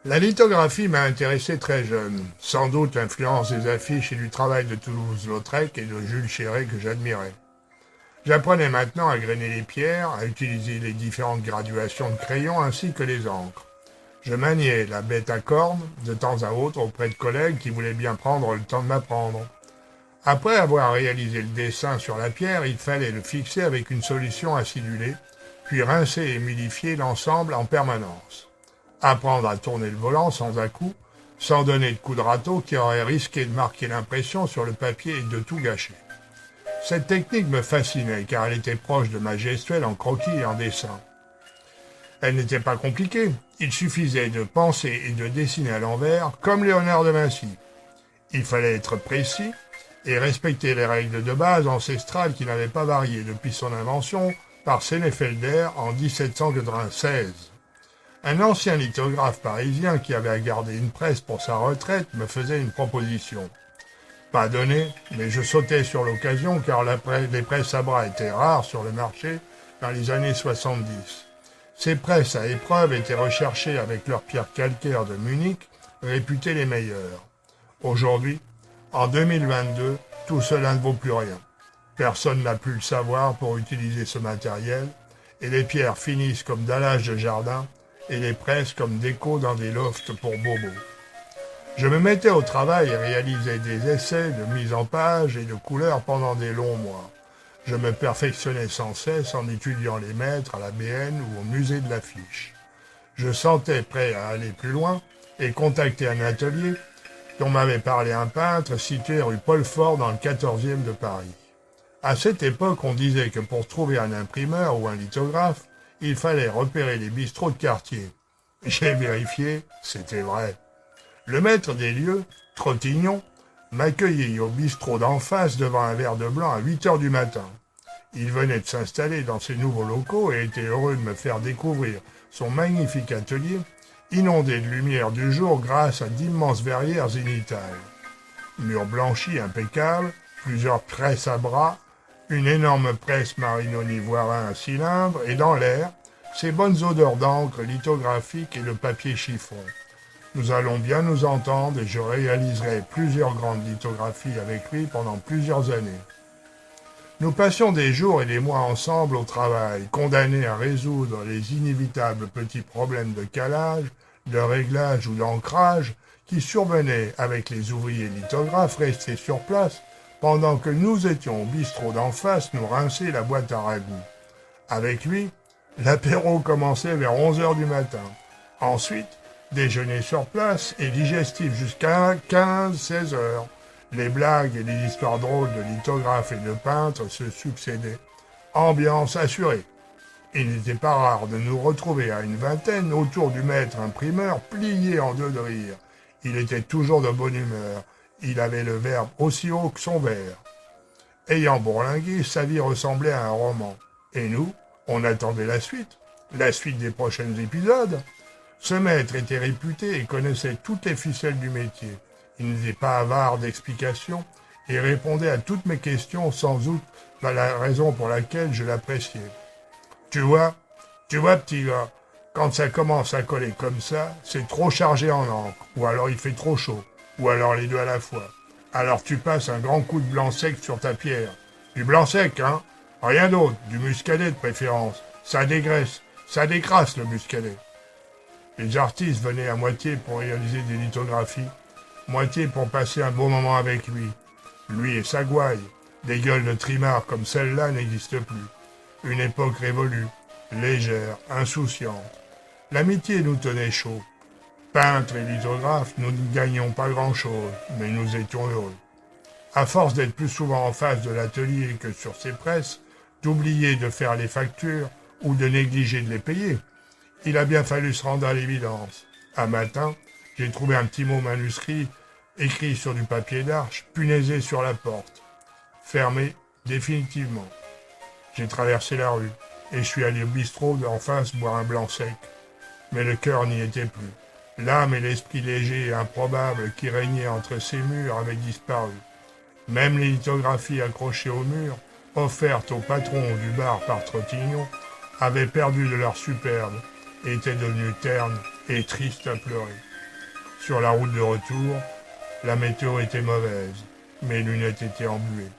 La lithographie m'a intéressé très jeune, sans doute l'influence des affiches et du travail de Toulouse-Lautrec et de Jules Chéret que j'admirais. J'apprenais maintenant à grainer les pierres, à utiliser les différentes graduations de crayons ainsi que les encres. Je maniais la bête à cornes de temps à autre auprès de collègues qui voulaient bien prendre le temps de m'apprendre. Après avoir réalisé le dessin sur la pierre, il fallait le fixer avec une solution acidulée, puis rincer et humidifier l'ensemble en permanence. Apprendre à tourner le volant sans à-coups, sans donner de coup de râteau qui aurait risqué de marquer l'impression sur le papier et de tout gâcher. Cette technique me fascinait car elle était proche de ma gestuelle en croquis et en dessin. Elle n'était pas compliquée, il suffisait de penser et de dessiner à l'envers comme Léonard de Vinci. Il fallait être précis et respecter les règles de base ancestrales qui n'avaient pas varié depuis son invention par Senefelder en 1796. Un ancien lithographe parisien qui avait à garder une presse pour sa retraite me faisait une proposition. Pas donné, mais je sautais sur l'occasion car les presses à bras étaient rares sur le marché dans les années 70. Ces presses à épreuve étaient recherchées avec leurs pierres calcaires de Munich, réputées les meilleures. Aujourd'hui, en 2022, tout cela ne vaut plus rien. Personne n'a plus le savoir pour utiliser ce matériel, et les pierres finissent comme dallage de jardin, et les presses comme déco dans des lofts pour bobos. Je me mettais au travail et réalisais des essais de mise en page et de couleurs pendant des longs mois. Je me perfectionnais sans cesse en étudiant les maîtres à la BN ou au musée de l'affiche. Je sentais prêt à aller plus loin et contacter un atelier dont m'avait parlé un peintre situé rue Paul Fort dans le 14e de Paris. À cette époque, on disait que pour trouver un imprimeur ou un lithographe, il fallait repérer les bistrots de quartier. J'ai vérifié, c'était vrai. Le maître des lieux, Trottignon, m'accueillit au bistrot d'en face devant un verre de blanc à 8 heures du matin. Il venait de s'installer dans ses nouveaux locaux et était heureux de me faire découvrir son magnifique atelier, inondé de lumière du jour grâce à d'immenses verrières zénithales. Murs blanchis impeccables, plusieurs presses à bras, une énorme presse Marinoni-Voirin à cylindre et dans l'air, ces bonnes odeurs d'encre lithographique et de papier chiffon. Nous allons bien nous entendre et je réaliserai plusieurs grandes lithographies avec lui pendant plusieurs années. Nous passions des jours et des mois ensemble au travail, condamnés à résoudre les inévitables petits problèmes de calage, de réglage ou d'ancrage qui survenaient avec les ouvriers lithographes restés sur place pendant que nous étions au bistrot d'en face nous rincer la boîte à ragoût. Avec lui, l'apéro commençait vers 11 heures du matin. Ensuite, déjeuner sur place et digestif jusqu'à 15-16 heures. Les blagues et les histoires drôles de lithographes et de peintres se succédaient. Ambiance assurée. Il n'était pas rare de nous retrouver à une vingtaine autour du maître imprimeur plié en deux de rire. Il était toujours de bonne humeur. Il avait le verbe aussi haut que son verre. Ayant bourlingué, sa vie ressemblait à un roman. Et nous, on attendait la suite des prochains épisodes. Ce maître était réputé et connaissait toutes les ficelles du métier. Il n'était pas avare d'explications et répondait à toutes mes questions sans doute la raison pour laquelle je l'appréciais. Tu vois, petit gars, quand ça commence à coller comme ça, c'est trop chargé en encre, ou alors il fait trop chaud, ou alors les deux à la fois. Alors tu passes un grand coup de blanc sec sur ta pierre. Du blanc sec, hein? Rien d'autre, du muscadet de préférence. Ça dégraisse, ça décrasse le muscadet. Les artistes venaient à moitié pour réaliser des lithographies, moitié pour passer un bon moment avec lui. Lui et sa gouaille, des gueules de trimard comme celle-là n'existent plus. Une époque révolue, légère, insouciante. L'amitié nous tenait chaud. Peintres et lithographes, nous ne gagnions pas grand-chose, mais nous étions heureux. À force d'être plus souvent en face de l'atelier que sur ses presses, d'oublier de faire les factures ou de négliger de les payer, il a bien fallu se rendre à l'évidence. Un matin, j'ai trouvé un petit mot manuscrit, écrit sur du papier d'arche, punaisé sur la porte. Fermé, définitivement. J'ai traversé la rue, et je suis allé au bistrot d'en face boire un blanc sec. Mais le cœur n'y était plus. L'âme et l'esprit léger et improbable qui régnaient entre ces murs avaient disparu. Même les lithographies accrochées au mur, offertes au patron du bar par Trottignon, avaient perdu de leur superbe et étaient devenues ternes et tristes à pleurer. Sur la route de retour, la météo était mauvaise. Mes lunettes étaient embuées.